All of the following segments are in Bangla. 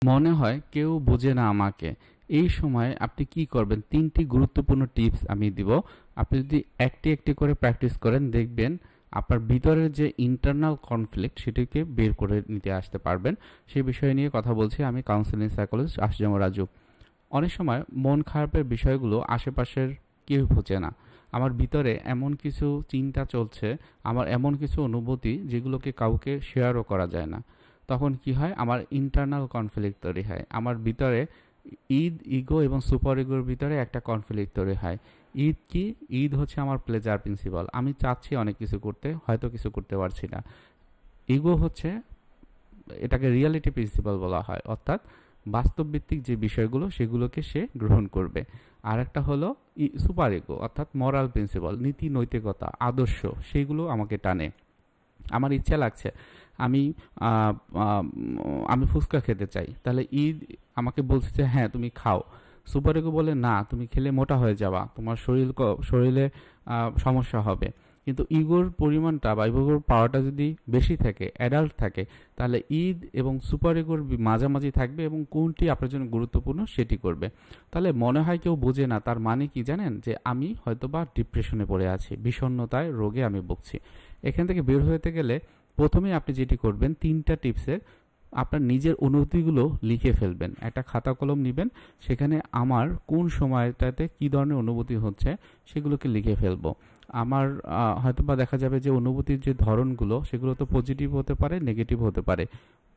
মনে হয় কেউ বোঝে না আমাকে, এই সময় আপনি কি করবেন? 3টি গুরুত্বপূর্ণ টিপস আমি দিব। আপনি যদি একটি একটি করে প্র্যাকটিস করেন, দেখবেন আপনার ভিতরের যে ইন্টারনাল কনফ্লিক্ট সেটিকে বের করে নিতে আসতে পারবেন। সেই বিষয় নিয়ে কথা বলছি আমি, কাউন্সেলিং সাইকোলজিস্ট আশিজুম রাজু। অনেক সময় মন খারাপের বিষয়গুলো আশেপাশের কেউ বোঝে না। আমার ভিতরে এমন কিছু চিন্তা চলছে, আমার এমন কিছু অনুভূতি যেগুলোকে কাউকে শেয়ারও করা যায় না। তখন কি হয়? আমার ইন্টারনাল কনফ্লিক্ট তৈরি হয়। আমার ভিতরে ইগো এবং সুপার ইগোর ভিতরে একটা কনফ্লিক্ট তৈরি হয়। ঈদ কি? ঈদ হচ্ছে আমার প্লেজার প্রিন্সিপাল। আমি চাচ্ছি অনেক কিছু করতে, হয়তো কিছু করতে পারছি না। ইগো হচ্ছে, এটাকে রিয়ালিটি প্রিন্সিপাল বলা হয়, অর্থাৎ বাস্তব ভিত্তিক যে বিষয়গুলো সেগুলোকে সে গ্রহণ করবে। আর একটা হলো সুপার ইগো, অর্থাৎ মরাল প্রিন্সিপাল, নীতি নৈতিকতা আদর্শ, সেগুলো আমাকে টানে। আমার ইচ্ছা লাগছে আমি আহ, আহ, আমি ফুচকা খেতে চাই, তাহলে ঈদ আমাকে বলছে যে হ্যাঁ তুমি খাও। সুপার ইগো বলে না, তুমি খেলে মোটা হয়ে যাবা, তোমার শরীরে সমস্যা হবে। কিন্তু ইগোর পরিমাণটা বা ইগোর পাওয়ারটা যদি বেশি থাকে, অ্যাডাল্ট থাকে, তাহলে ঈদ এবং সুপার ইগোর মাঝামাঝি থাকবে এবং কোনটি আপনার জন্য গুরুত্বপূর্ণ সেটি করবে। তাহলে মনে হয় কেউ বোঝে না, তার মানে কি জানেন? যে আমি হয়তোবা ডিপ্রেশনে পড়ে আছি, বিষণ্ণতায় রোগে আমি ভুগছি। এখান থেকে বের হতে গেলে প্রথমেই আপনি যেটি করবেন, 3টা টিপসের আপনার নিজের অনুভূতিগুলো লিখে ফেলবেন। একটা খাতা কলম নেবেন, সেখানে আমার কোন সময়টাতে কী ধরনের অনুভূতি হচ্ছে সেগুলোকে লিখে ফেলবো। আমার হয়তোবা দেখা যাবে যে অনুভূতির যে ধরনগুলো সেগুলো তো পজিটিভ হতে পারে, নেগেটিভ হতে পারে।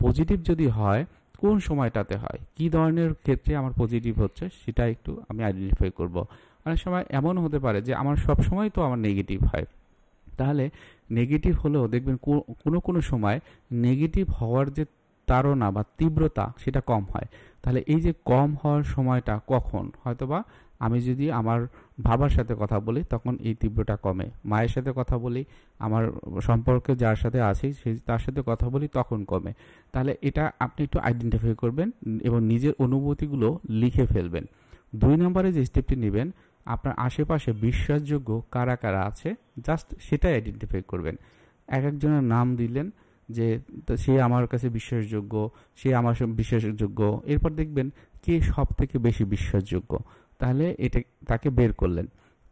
পজিটিভ যদি হয়, কোন সময়টাতে হয়, কী ধরনের ক্ষেত্রে আমার পজিটিভ হচ্ছে সেটা একটু আমি আইডেন্টিফাই করব। অনেক সময় এমন হতে পারে যে আমার সব সময় তো আমার নেগেটিভ হয়, তাহলে নেগেটিভ হলেও দেখবেন কোনো কোনো সময় নেগেটিভ হওয়ার যে তাড়না বা তীব্রতা সেটা কম হয়। তাহলে এই যে কম হওয়ার সময়টা কখন? হয়তোবা আমি যদি আমার বাবার সাথে কথা বলি তখন এই তীব্রতা কমে, মায়ের সাথে কথা বলি, আমার সম্পর্কে যার সাথে আছি সেই তার সাথে কথা বলি তখন কমে। তাহলে এটা আপনি একটু আইডেন্টিফাই করবেন এবং নিজের অনুভূতিগুলো লিখে ফেলবেন। 2 নম্বরে যে স্টেপটি নেবেন, আপনার আশেপাশে বিশ্বাসযোগ্য কারা কারা আছে জাস্ট সেটাই আইডেন্টিফাই করবেন। এক একজনের নাম দিলেন যে সে আমার কাছে বিশ্বাসযোগ্য, সে আমার বিশ্বাসযোগ্য, এরপর দেখবেন কে সব থেকে বেশি বিশ্বাসযোগ্য, তাহলে এটা তাকে বের করলেন।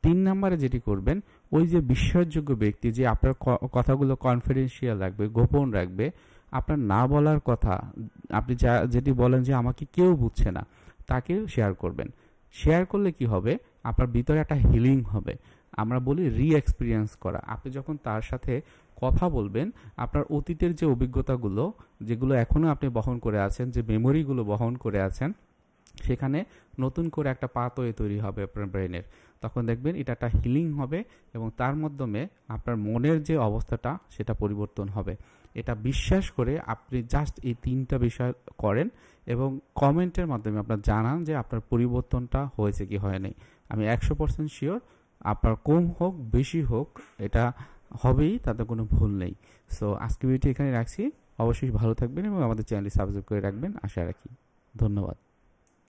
3 নম্বরে যেটি করবেন, ওই যে বিশ্বাসযোগ্য ব্যক্তি যে আপনার কথাগুলো কনফিডেন্সিয়াল রাখবে, গোপন রাখবে, আপনার না বলার কথা, আপনি যেটি বলেন যে আমাকে কেউ বুঝছে না, তাকে শেয়ার করবেন। শেয়ার করলে কি হবে? আপনার ভিতরে একটা হিলিং হবে। আমরা বলি এক্সপিরিয়েন্স করা। আপনি যখন তার সাথে কথা বলবেন, আপনার অতীতের যে অভিজ্ঞতাগুলো, যেগুলো এখনো আপনি বহন করে আছেন, যে মেমোরিগুলো বহন করে আছেন, সেখানে নতুন করে একটা পাথওয়ে তৈরি হবে আপনার ব্রেনের। তখন দেখবেন এটা একটা হিলিং হবে এবং তার মাধ্যমে আপনার মনের যে অবস্থাটা সেটা পরিবর্তন হবে। এটা বিশ্বাস করে আপনি জাস্ট এই 3টা বিষয় করেন এবং কমেন্টের মাধ্যমে আপনার জানান যে আপনার পরিবর্তনটা হয়েছে কি হয়নি। আমি 100% শিওর, আপনার কম হোক বেশি হোক এটা হবেই, তাতে কোনো ভুল নেই। সো আজকে ভিডিওটি এখানে রাখছি। অবশ্যই ভালো থাকবেন এবং আমাদের চ্যানেলটি সাবস্ক্রাইব করে রাখবেন, আশা রাখি। ধন্যবাদ।